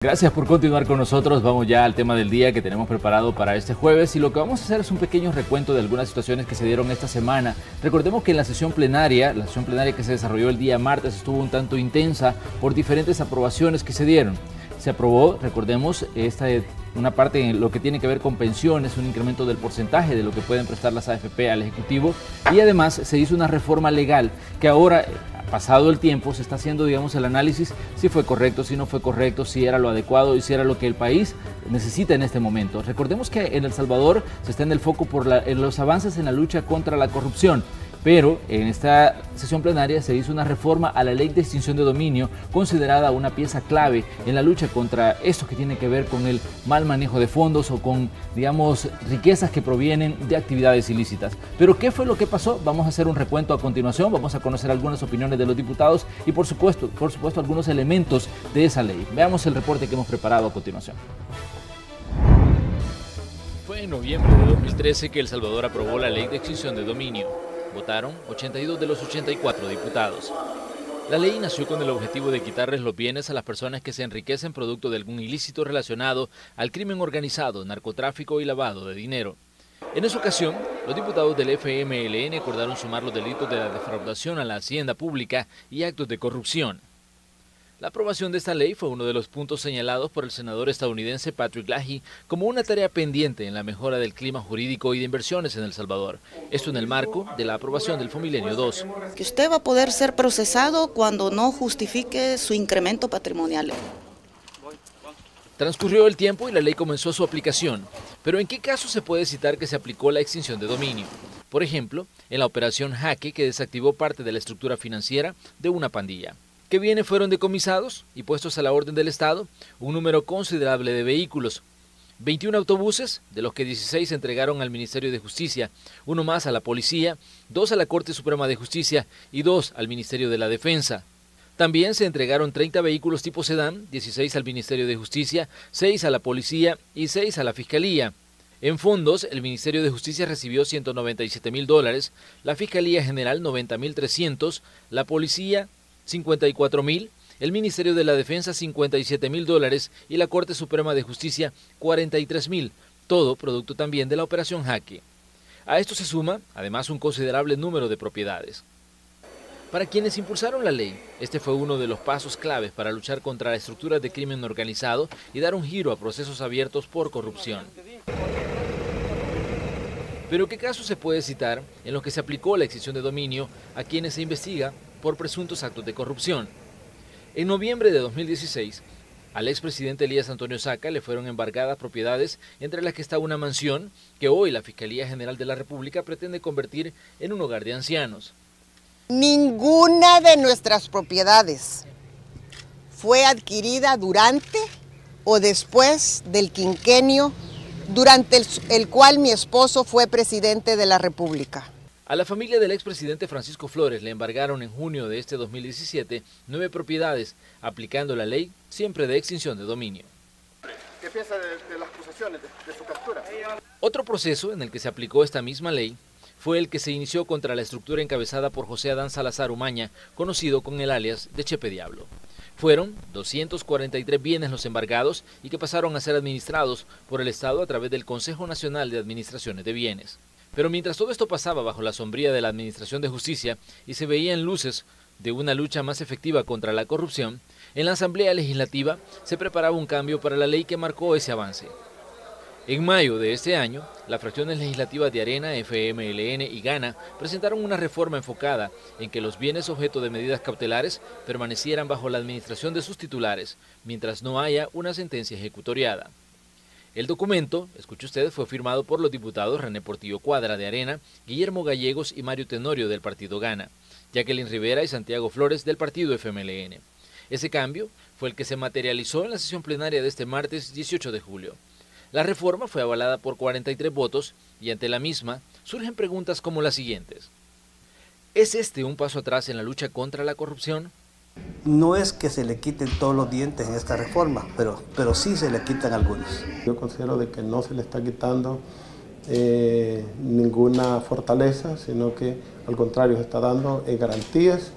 Gracias por continuar con nosotros. Vamos ya al tema del día que tenemos preparado para este jueves y lo que vamos a hacer es un pequeño recuento de algunas situaciones que se dieron esta semana. Recordemos que en la sesión plenaria que se desarrolló el día martes estuvo un tanto intensa por diferentes aprobaciones que se dieron. Se aprobó, recordemos, una parte en lo que tiene que ver con pensiones, un incremento del porcentaje de lo que pueden prestar las AFP al Ejecutivo y además se hizo una reforma legal que ahora, pasado el tiempo, se está haciendo, digamos, el análisis si fue correcto, si no fue correcto, si era lo adecuado y si era lo que el país necesita en este momento. Recordemos que en El Salvador se está en el foco por los avances en la lucha contra la corrupción. Pero en esta sesión plenaria se hizo una reforma a la ley de extinción de dominio, considerada una pieza clave en la lucha contra esto que tiene que ver con el mal manejo de fondos o con, digamos, riquezas que provienen de actividades ilícitas. Pero ¿qué fue lo que pasó? Vamos a hacer un recuento a continuación, vamos a conocer algunas opiniones de los diputados y por supuesto algunos elementos de esa ley. Veamos el reporte que hemos preparado a continuación. Fue en noviembre de 2013 que El Salvador aprobó la ley de extinción de dominio. Votaron 82 de los 84 diputados. La ley nació con el objetivo de quitarles los bienes a las personas que se enriquecen producto de algún ilícito relacionado al crimen organizado, narcotráfico y lavado de dinero. En esa ocasión, los diputados del FMLN acordaron sumar los delitos de la defraudación a la hacienda pública y actos de corrupción. La aprobación de esta ley fue uno de los puntos señalados por el senador estadounidense Patrick Leahy como una tarea pendiente en la mejora del clima jurídico y de inversiones en El Salvador. Esto en el marco de la aprobación del FOMILENIO 2. Que usted va a poder ser procesado cuando no justifique su incremento patrimonial. Transcurrió el tiempo y la ley comenzó su aplicación. Pero ¿en qué caso se puede citar que se aplicó la extinción de dominio? Por ejemplo, en la operación Jaque, que desactivó parte de la estructura financiera de una pandilla. ¿Qué bienes fueron decomisados y puestos a la orden del Estado? Un número considerable de vehículos. 21 autobuses, de los que 16 se entregaron al Ministerio de Justicia, uno más a la Policía, 2 a la Corte Suprema de Justicia y 2 al Ministerio de la Defensa. También se entregaron 30 vehículos tipo sedán, 16 al Ministerio de Justicia, 6 a la Policía y 6 a la Fiscalía. En fondos, el Ministerio de Justicia recibió $197,000, la Fiscalía General 90,300, la Policía 54,000, el Ministerio de la Defensa $57,000 y la Corte Suprema de Justicia 43,000, todo producto también de la operación Jaque. A esto se suma, además, un considerable número de propiedades. Para quienes impulsaron la ley, este fue uno de los pasos claves para luchar contra las estructuras de crimen organizado y dar un giro a procesos abiertos por corrupción. Pero ¿qué casos se puede citar en los que se aplicó la extinción de dominio a quienes se investiga por presuntos actos de corrupción? En noviembre de 2016, al expresidente Elías Antonio Saca le fueron embargadas propiedades, entre las que está una mansión que hoy la Fiscalía General de la República pretende convertir en un hogar de ancianos. Ninguna de nuestras propiedades fue adquirida durante o después del quinquenio durante el cual mi esposo fue presidente de la República. A la familia del expresidente Francisco Flores le embargaron en junio de este 2017 9 propiedades, aplicando la ley siempre de extinción de dominio. ¿Qué piensa de las acusaciones de su captura? Otro proceso en el que se aplicó esta misma ley fue el que se inició contra la estructura encabezada por José Adán Salazar Umaña, conocido con el alias de Chepe Diablo. Fueron 243 bienes los embargados y que pasaron a ser administrados por el Estado a través del Consejo Nacional de Administraciones de Bienes. Pero mientras todo esto pasaba bajo la sombría de la Administración de Justicia y se veían luces de una lucha más efectiva contra la corrupción, en la Asamblea Legislativa se preparaba un cambio para la ley que marcó ese avance. En mayo de este año, las fracciones legislativas de Arena, FMLN y Gana presentaron una reforma enfocada en que los bienes objeto de medidas cautelares permanecieran bajo la administración de sus titulares, mientras no haya una sentencia ejecutoriada. El documento, escuche usted, fue firmado por los diputados René Portillo Cuadra de Arena, Guillermo Gallegos y Mario Tenorio del partido Gana, Jacqueline Rivera y Santiago Flores del partido FMLN. Ese cambio fue el que se materializó en la sesión plenaria de este martes 18 de julio. La reforma fue avalada por 43 votos y ante la misma surgen preguntas como las siguientes. ¿Es este un paso atrás en la lucha contra la corrupción? No es que se le quiten todos los dientes en esta reforma, pero sí se le quitan algunos. Yo considero de que no se le está quitando ninguna fortaleza, sino que al contrario se está dando garantías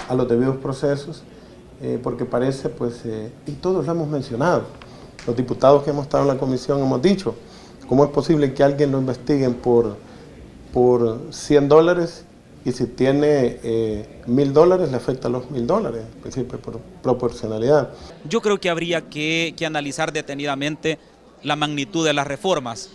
a los debidos procesos porque parece, pues, y todos lo hemos mencionado, los diputados que hemos estado en la comisión hemos dicho, ¿cómo es posible que alguien lo investiguen por $100 y si tiene $1.000 le afecta los $1.000, en principio por proporcionalidad? Yo creo que habría que analizar detenidamente la magnitud de las reformas,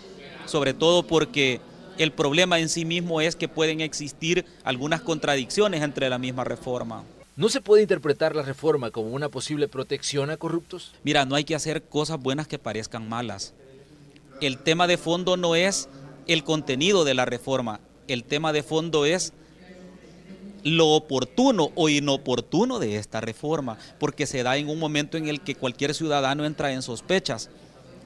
sobre todo porque el problema en sí mismo es que pueden existir algunas contradicciones entre la misma reforma. ¿No se puede interpretar la reforma como una posible protección a corruptos? Mira, no hay que hacer cosas buenas que parezcan malas. El tema de fondo no es el contenido de la reforma, el tema de fondo es lo oportuno o inoportuno de esta reforma, porque se da en un momento en el que cualquier ciudadano entra en sospechas.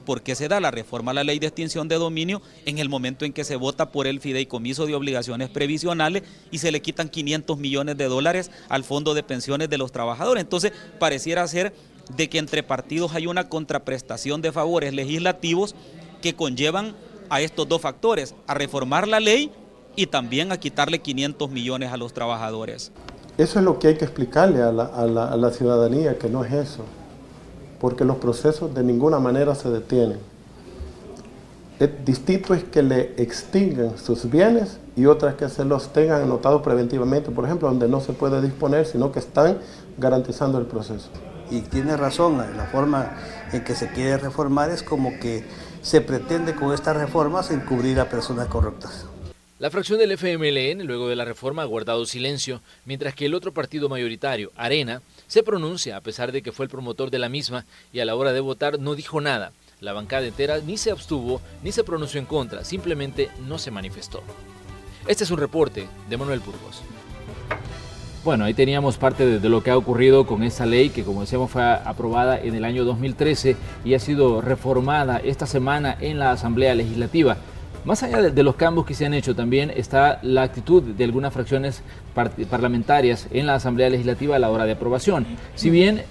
¿Por qué se da la reforma a la ley de extinción de dominio en el momento en que se vota por el fideicomiso de obligaciones previsionales y se le quitan $500 millones al fondo de pensiones de los trabajadores? Entonces pareciera ser de que entre partidos hay una contraprestación de favores legislativos que conllevan a estos dos factores, a reformar la ley y también a quitarle 500 millones a los trabajadores. Eso es lo que hay que explicarle a la ciudadanía, que no es eso, porque los procesos de ninguna manera se detienen. Distinto es que le extingan sus bienes y otras que se los tengan anotados preventivamente, por ejemplo, donde no se puede disponer, sino que están garantizando el proceso. Y tiene razón, la forma en que se quiere reformar es como que se pretende con estas reformas encubrir a personas corruptas. La fracción del FMLN, luego de la reforma, ha guardado silencio, mientras que el otro partido mayoritario, Arena, se pronuncia a pesar de que fue el promotor de la misma y a la hora de votar no dijo nada. La bancada entera ni se abstuvo ni se pronunció en contra, simplemente no se manifestó. Este es un reporte de Manuel Burgos. Bueno, ahí teníamos parte de lo que ha ocurrido con esta ley que, como decíamos, fue aprobada en el año 2013 y ha sido reformada esta semana en la Asamblea Legislativa. Más allá de los cambios que se han hecho, también está la actitud de algunas fracciones parlamentarias en la Asamblea Legislativa a la hora de aprobación. Si bien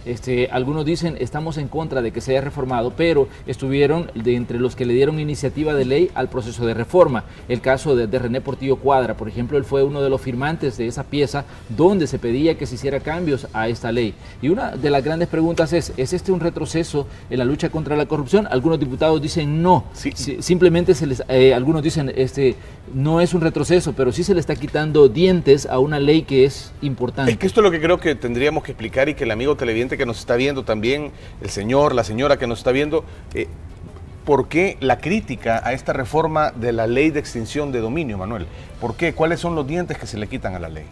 algunos dicen estamos en contra de que se haya reformado, pero estuvieron entre los que le dieron iniciativa de ley al proceso de reforma. El caso de René Portillo Cuadra, por ejemplo, él fue uno de los firmantes de esa pieza donde se pedía que se hiciera cambios a esta ley. Y una de las grandes preguntas ¿es este un retroceso en la lucha contra la corrupción? Algunos diputados dicen no, sí. Simplemente algunos dicen no es un retroceso, pero sí se le está quitando dientes a una ley que es importante. Es que esto es lo que creo que tendríamos que explicar y que el amigo televidente que nos está viendo también, el señor, la señora que nos está viendo, ¿por qué la crítica a esta reforma de la ley de extinción de dominio, Manuel? ¿Por qué? ¿Cuáles son los dientes que se le quitan a la ley?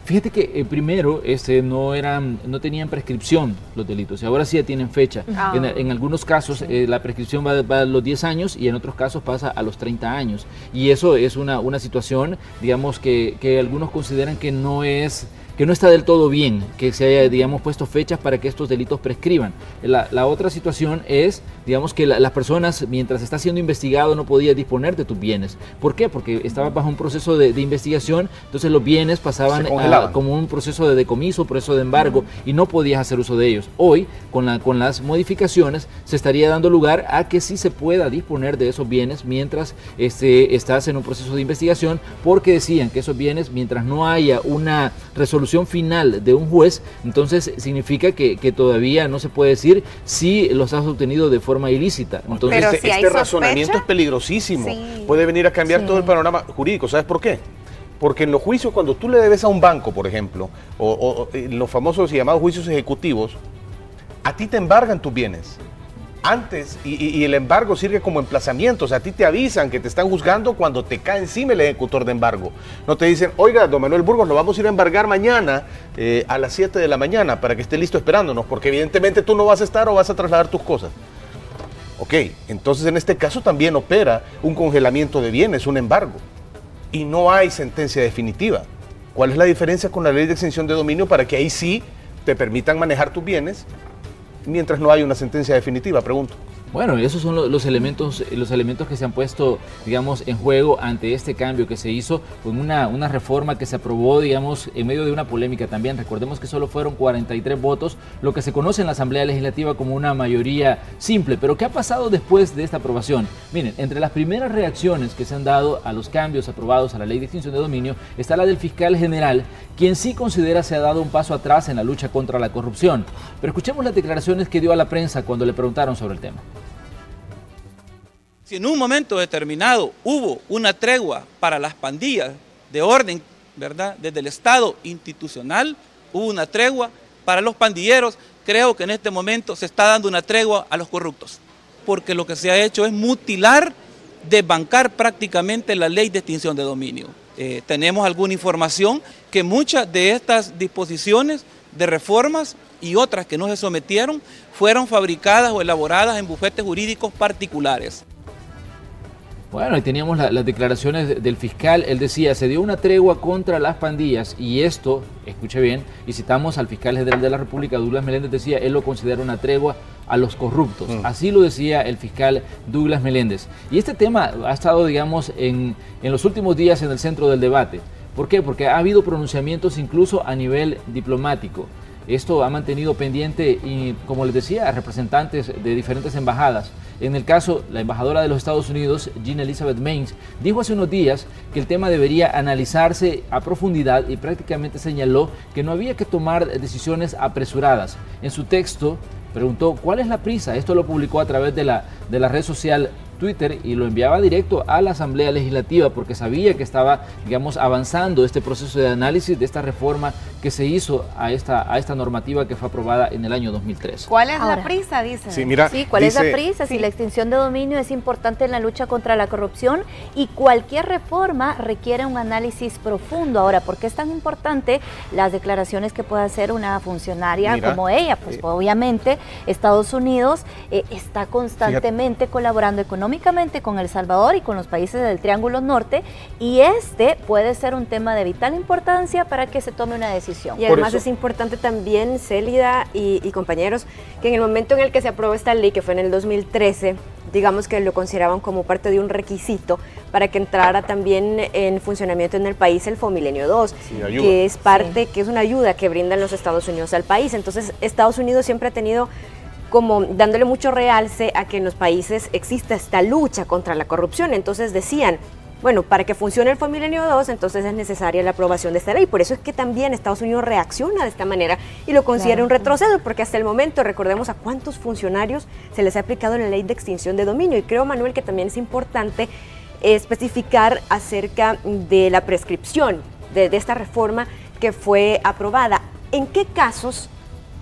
Fíjate que primero no tenían prescripción los delitos y ahora sí ya tienen fecha. En algunos casos la prescripción va a los 10 años y en otros casos pasa a los 30 años. Y eso es una situación, digamos, que algunos consideran que no está del todo bien, que se haya, digamos, puesto fechas para que estos delitos prescriban. La otra situación es, digamos, que las personas, mientras está siendo investigado, no podían disponer de tus bienes. ¿Por qué? Porque estaba bajo un proceso de investigación, entonces los bienes pasaban como un proceso de decomiso, proceso de embargo, y no podías hacer uso de ellos. Hoy, con las modificaciones, se estaría dando lugar a que sí se pueda disponer de esos bienes mientras estás en un proceso de investigación, porque decían que esos bienes, mientras no haya una resolución final de un juez, entonces significa que todavía no se puede decir si los has obtenido de forma ilícita. Entonces, pero si este razonamiento es peligrosísimo, puede venir a cambiar todo el panorama jurídico. ¿Sabes por qué? Porque en los juicios, cuando tú le debes a un banco, por ejemplo, o los famosos y llamados juicios ejecutivos, a ti te embargan tus bienes. Antes, y el embargo sirve como emplazamiento, o sea, a ti te avisan que te están juzgando cuando te cae encima el ejecutor de embargo. No te dicen, oiga, don Manuel Burgos, lo vamos a ir a embargar mañana a las 7 de la mañana para que esté listo esperándonos, porque evidentemente tú no vas a estar o vas a trasladar tus cosas. Ok, entonces en este caso también opera un congelamiento de bienes, un embargo, y no hay sentencia definitiva. ¿Cuál es la diferencia con la ley de extinción de dominio para que ahí sí te permitan manejar tus bienes mientras no hay una sentencia definitiva? Pregunto. Bueno, esos son los elementos que se han puesto, digamos, en juego ante este cambio que se hizo con una reforma que se aprobó, digamos, en medio de una polémica también. Recordemos que solo fueron 43 votos, lo que se conoce en la Asamblea Legislativa como una mayoría simple. Pero ¿qué ha pasado después de esta aprobación? Miren, entre las primeras reacciones que se han dado a los cambios aprobados a la Ley de Extinción de Dominio está la del fiscal general, quien sí considera se ha dado un paso atrás en la lucha contra la corrupción. Pero escuchemos las declaraciones que dio a la prensa cuando le preguntaron sobre el tema. Si en un momento determinado hubo una tregua para las pandillas de orden, ¿verdad? Desde el Estado institucional hubo una tregua para los pandilleros, creo que en este momento se está dando una tregua a los corruptos, porque lo que se ha hecho es mutilar, desbancar prácticamente la Ley de Extinción de Dominio. Tenemos alguna información que muchas de estas disposiciones de reformas y otras que no se sometieron fueron fabricadas o elaboradas en bufetes jurídicos particulares. Bueno, y teníamos las declaraciones del fiscal. Él decía, se dio una tregua contra las pandillas y esto, escuche bien, y citamos al fiscal general de la República, Douglas Meléndez, decía, él lo considera una tregua a los corruptos. Así lo decía el fiscal Douglas Meléndez. Y este tema ha estado, digamos, en los últimos días en el centro del debate. ¿Por qué? Porque ha habido pronunciamientos incluso a nivel diplomático. Esto ha mantenido pendiente, y como les decía, a representantes de diferentes embajadas. En el caso, la embajadora de los Estados Unidos, Jean Elizabeth Mains, dijo hace unos días que el tema debería analizarse a profundidad y prácticamente señaló que no había que tomar decisiones apresuradas. En su texto preguntó ¿cuál es la prisa? Esto lo publicó a través de la red social Twitter y lo enviaba directo a la Asamblea Legislativa porque sabía que estaba, digamos, avanzando este proceso de análisis de esta reforma que se hizo a esta normativa que fue aprobada en el año 2003. ¿Cuál es la prisa? Dice. Sí, mira, sí, ¿cuál es la prisa? Si la extinción de dominio es importante en la lucha contra la corrupción y cualquier reforma requiere un análisis profundo. Ahora, ¿por qué es tan importante las declaraciones que puede hacer una funcionaria como ella? Pues obviamente Estados Unidos está constantemente colaborando económicamente con El Salvador y con los países del Triángulo Norte, y este puede ser un tema de vital importancia para que se tome una decisión. Y además es importante también, Célida y compañeros, que en el momento en el que se aprobó esta ley, que fue en el 2013, digamos que lo consideraban como parte de un requisito para que entrara también en funcionamiento en el país el Fomilenio 2, que es parte, que es una ayuda que brindan los Estados Unidos al país. Entonces, Estados Unidos siempre ha tenido como dándole mucho realce a que en los países exista esta lucha contra la corrupción. Entonces decían, bueno, para que funcione el Fomilenio 2, entonces es necesaria la aprobación de esta ley. Por eso es que también Estados Unidos reacciona de esta manera y lo considera un retroceso, porque hasta el momento recordemos a cuántos funcionarios se les ha aplicado la Ley de Extinción de Dominio. Y creo, Manuel, que también es importante especificar acerca de la prescripción de esta reforma que fue aprobada. ¿En qué casos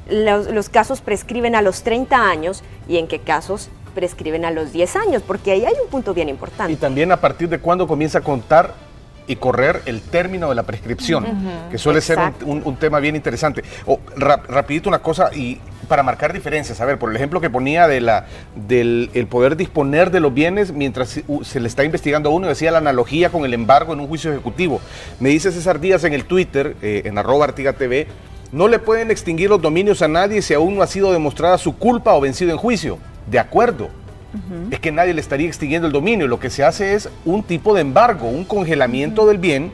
los casos prescriben a los 30 años y en qué casos prescriben a los 10 años? Porque ahí hay un punto bien importante. Y también a partir de cuándo comienza a contar y correr el término de la prescripción, que suele ser un tema bien interesante. Rapidito una cosa, y para marcar diferencias, a ver, por el ejemplo que ponía del poder disponer de los bienes mientras se le está investigando a uno, decía la analogía con el embargo en un juicio ejecutivo. Me dice César Díaz en el Twitter, en @ArtigaTV, no le pueden extinguir los dominios a nadie si aún no ha sido demostrada su culpa o vencido en juicio. De acuerdo. Es que nadie le estaría extinguiendo el dominio. Lo que se hace es un tipo de embargo, un congelamiento del bien,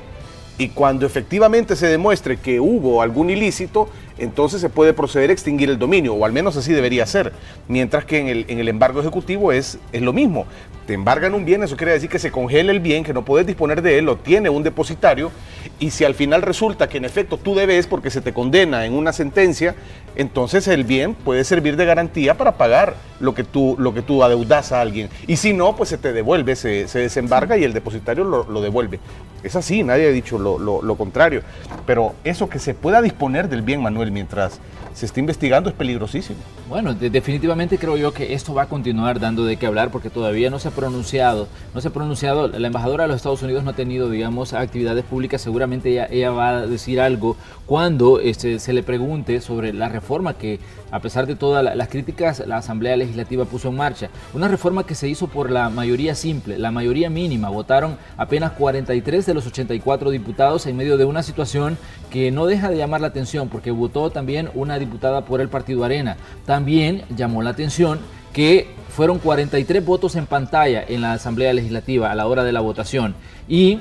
y cuando efectivamente se demuestre que hubo algún ilícito, entonces se puede proceder a extinguir el dominio, o al menos así debería ser. Mientras que en el embargo ejecutivo es lo mismo. Te embargan un bien, eso quiere decir que se congela el bien, que no puedes disponer de él, lo tiene un depositario, y si al final resulta que en efecto tú debes porque se te condena en una sentencia, entonces el bien puede servir de garantía para pagar lo que tú adeudas a alguien. Y si no, pues se te devuelve, se desembarga y el depositario lo devuelve. Es así, nadie ha dicho lo contrario. Pero eso que se pueda disponer del bien, Manuel, mientras se está investigando es peligrosísimo. Bueno, definitivamente creo yo que esto va a continuar dando de qué hablar porque todavía no se ha pronunciado. La embajadora de los Estados Unidos no ha tenido, digamos, actividades públicas. Seguramente ella va a decir algo cuando se le pregunte sobre la reforma que, a pesar de todas las críticas, la Asamblea Legislativa puso en marcha. Una reforma que se hizo por la mayoría simple, la mayoría mínima. Votaron apenas 43 de los 84 diputados en medio de una situación que no deja de llamar la atención porque votó también una diputada por el Partido Arena. También llamó la atención que fueron 43 votos en pantalla en la Asamblea Legislativa a la hora de la votación y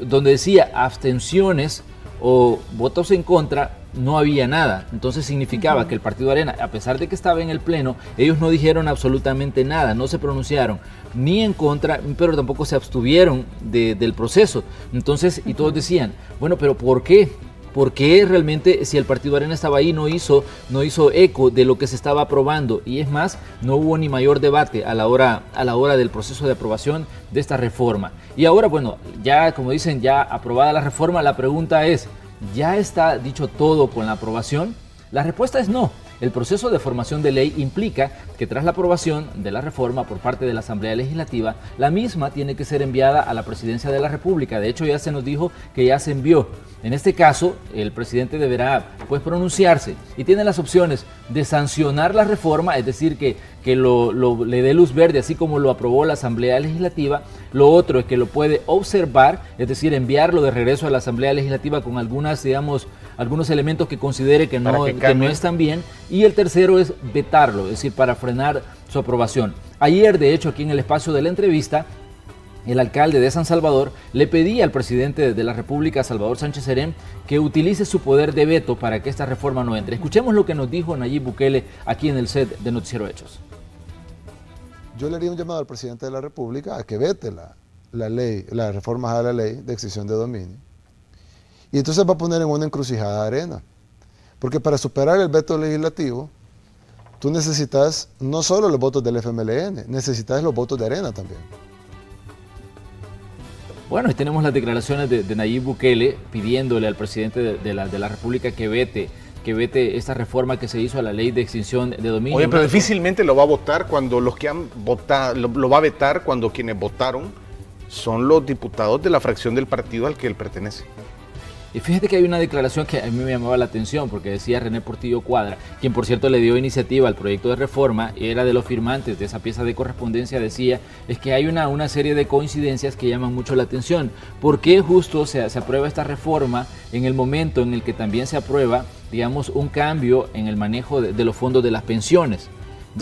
donde decía abstenciones o votos en contra, no había nada. Entonces significaba que el Partido Arena, a pesar de que estaba en el pleno, ellos no dijeron absolutamente nada, no se pronunciaron ni en contra, pero tampoco se abstuvieron del proceso. Entonces, y todos decían, bueno, pero ¿por qué? ¿Por qué realmente, si el Partido Arena estaba ahí, no hizo eco de lo que se estaba aprobando? Y es más, no hubo ni mayor debate a la hora del proceso de aprobación de esta reforma. Y ahora, bueno, ya como dicen, ya aprobada la reforma, la pregunta es, ¿ya está dicho todo con la aprobación? La respuesta es no. El proceso de formación de ley implica que tras la aprobación de la reforma por parte de la Asamblea Legislativa, la misma tiene que ser enviada a la Presidencia de la República. De hecho, ya se nos dijo que ya se envió. En este caso, el presidente deberá pues pronunciarse y tiene las opciones de sancionar la reforma, es decir, que le dé luz verde, así como lo aprobó la Asamblea Legislativa. Lo otro es que lo puede observar, es decir, enviarlo de regreso a la Asamblea Legislativa con algunos elementos que considere que no están bien. Y el tercero es vetarlo, es decir, para frenar su aprobación. Ayer, de hecho, aquí en el espacio de la entrevista, el alcalde de San Salvador le pedía al presidente de la República, Salvador Sánchez Serén, que utilice su poder de veto para que esta reforma no entre. Escuchemos lo que nos dijo Nayib Bukele aquí en el set de Noticiero Hechos. Yo le haría un llamado al presidente de la República a que vete la reforma a la ley de extinción de dominio. Y entonces va a poner en una encrucijada Arena. Porque para superar el veto legislativo, tú necesitas no solo los votos del FMLN, necesitas los votos de Arena también. Bueno, y tenemos las declaraciones de Nayib Bukele pidiéndole al presidente de la República que vete esta reforma que se hizo a la ley de extinción de dominio. Oye, pero difícilmente lo va a votar cuando los que han votado, lo va a vetar cuando quienes votaron son los diputados de la fracción del partido al que él pertenece. Y fíjate que hay una declaración que a mí me llamaba la atención porque decía René Portillo Cuadra, quien por cierto le dio iniciativa al proyecto de reforma, era de los firmantes de esa pieza de correspondencia, decía, es que hay una serie de coincidencias que llaman mucho la atención. ¿Por qué justo se aprueba esta reforma en el momento en el que también se aprueba, digamos, un cambio en el manejo de los fondos de las pensiones?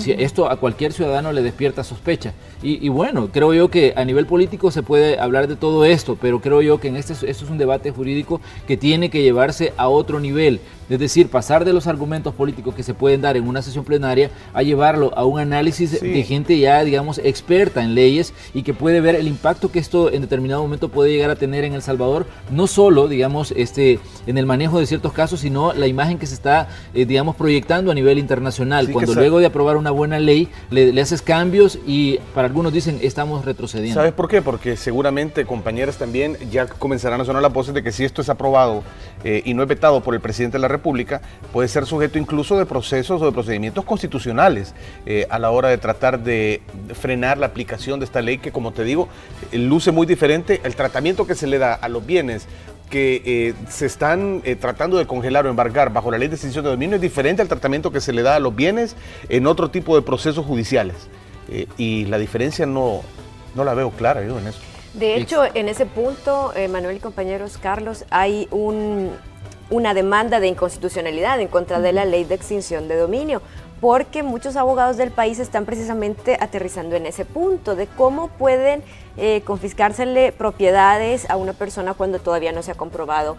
Esto a cualquier ciudadano le despierta sospecha. Y bueno, creo yo que a nivel político se puede hablar de todo esto, pero creo yo que esto es un debate jurídico que tiene que llevarse a otro nivel. Es decir, pasar de los argumentos políticos que se pueden dar en una sesión plenaria a llevarlo a un análisis de gente ya, digamos, experta en leyes y que puede ver el impacto que esto en determinado momento puede llegar a tener en El Salvador, no solo, digamos, en el manejo de ciertos casos, sino la imagen que se está, digamos, proyectando a nivel internacional. Sí, cuando luego de aprobar una buena ley, le haces cambios y para algunos dicen, estamos retrocediendo. ¿Sabes por qué? Porque seguramente compañeras también ya comenzarán a sonar las voces de que si esto es aprobado y no es vetado por el presidente de la República, puede ser sujeto incluso de procesos o de procedimientos constitucionales a la hora de tratar de frenar la aplicación de esta ley que, como te digo, luce muy diferente. El tratamiento que se le da a los bienes que se están tratando de congelar o embargar bajo la ley de extinción de dominio es diferente al tratamiento que se le da a los bienes en otro tipo de procesos judiciales. Y la diferencia no la veo clara yo en eso. De hecho, en ese punto, Manuel y compañeros, Carlos, hay una demanda de inconstitucionalidad en contra de la ley de extinción de dominio, porque muchos abogados del país están precisamente aterrizando en ese punto de cómo pueden confiscársele propiedades a una persona cuando todavía no se ha comprobado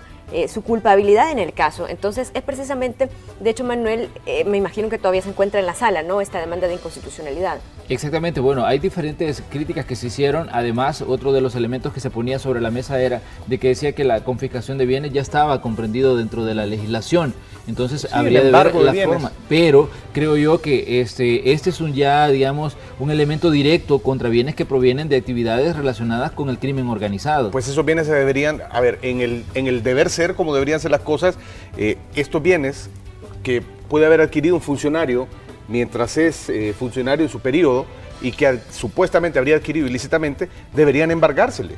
su culpabilidad en el caso. Entonces es precisamente, de hecho Manuel, me imagino que todavía se encuentra en la sala, ¿no?, esta demanda de inconstitucionalidad. Exactamente, bueno, hay diferentes críticas que se hicieron. Además, otro de los elementos que se ponía sobre la mesa era de que decía que la confiscación de bienes ya estaba comprendido dentro de la legislación, entonces habría de ver la forma, pero creo yo que este es un elemento directo contra bienes que provienen de actividades relacionadas con el crimen organizado. Pues esos bienes se deberían, a ver, en el deber ser, como deberían ser las cosas, estos bienes que puede haber adquirido un funcionario mientras es funcionario en su periodo y que supuestamente habría adquirido ilícitamente, deberían embargársele,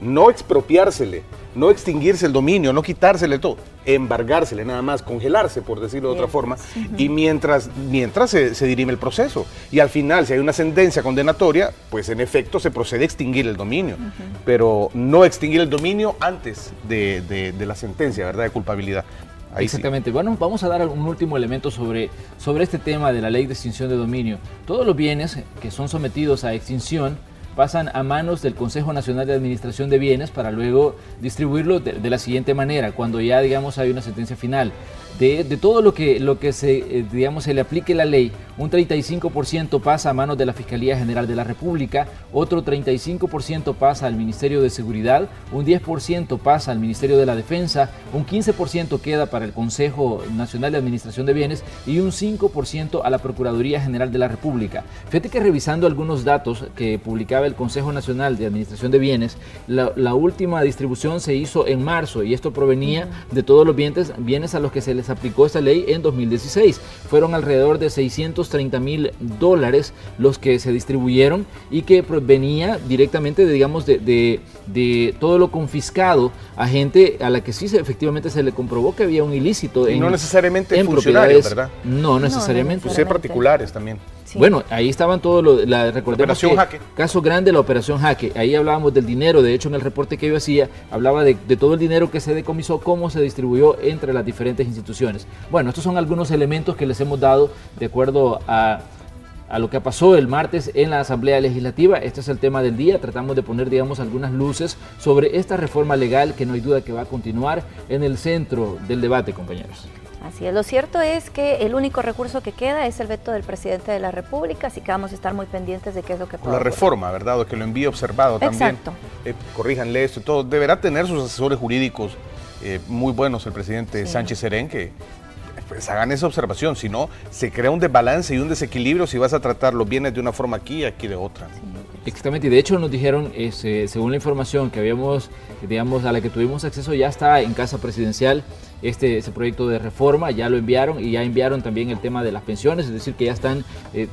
no expropiársele, no extinguirse el dominio, no quitársele todo, embargársele nada más, congelarse, por decirlo de otra forma, y mientras se dirime el proceso. Y al final, si hay una sentencia condenatoria, pues en efecto se procede a extinguir el dominio, pero no extinguir el dominio antes de la sentencia, ¿verdad?, de culpabilidad. Ahí exactamente. Sí. Bueno, vamos a dar un último elemento sobre este tema de la ley de extinción de dominio. Todos los bienes que son sometidos a extinción pasan a manos del Consejo Nacional de Administración de Bienes para luego distribuirlo de la siguiente manera, cuando ya, digamos, hay una sentencia final. De todo lo que se le aplique la ley, un 35% pasa a manos de la Fiscalía General de la República, otro 35% pasa al Ministerio de Seguridad, un 10% pasa al Ministerio de la Defensa, un 15% queda para el Consejo Nacional de Administración de Bienes y un 5% a la Procuraduría General de la República. Fíjate que revisando algunos datos que publicaba el Consejo Nacional de Administración de Bienes, la última distribución se hizo en marzo y esto provenía de todos los bienes a los que se les aplicó esta ley en 2016. Fueron alrededor de $630,000 los que se distribuyeron y que venía directamente de todo lo confiscado a gente a la que sí efectivamente se le comprobó que había un ilícito. Y no necesariamente funcionarios, ¿verdad? No necesariamente. Usted particulares también. Sí. Bueno, ahí estaban todos recordemos Operación Jaque. Caso grande, la Operación Jaque. Ahí hablábamos del dinero, de hecho en el reporte que yo hacía, hablaba de todo el dinero que se decomisó, cómo se distribuyó entre las diferentes instituciones. Bueno, estos son algunos elementos que les hemos dado de acuerdo a lo que pasó el martes en la Asamblea Legislativa. Este es el tema del día, tratamos de poner, digamos, algunas luces sobre esta reforma legal que no hay duda que va a continuar en el centro del debate, compañeros. Así es, lo cierto es que el único recurso que queda es el veto del presidente de la República, así que vamos a estar muy pendientes de qué es lo que puede ocurrir. La reforma, ¿verdad? O que lo envíe observado también. Exacto. Corríjanle esto y todo. Deberá tener sus asesores jurídicos muy buenos el presidente Sánchez Serén, que pues hagan esa observación, si no se crea un desbalance y un desequilibrio si vas a tratar los bienes de una forma aquí y aquí de otra. Sí. Exactamente, y de hecho nos dijeron, según la información que habíamos, digamos, a la que tuvimos acceso, ya está en Casa Presidencial ese proyecto de reforma, ya lo enviaron y ya enviaron también el tema de las pensiones, es decir, que ya están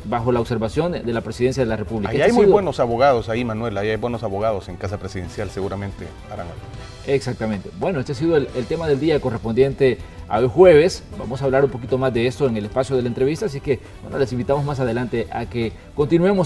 bajo la observación de la Presidencia de la República. Ahí hay muy buenos abogados ahí, Manuel, ahí hay buenos abogados en Casa Presidencial, seguramente harán algo. Exactamente. Bueno, este ha sido el tema del día correspondiente a hoy jueves. Vamos a hablar un poquito más de esto en el espacio de la entrevista, así que bueno, les invitamos más adelante a que continuemos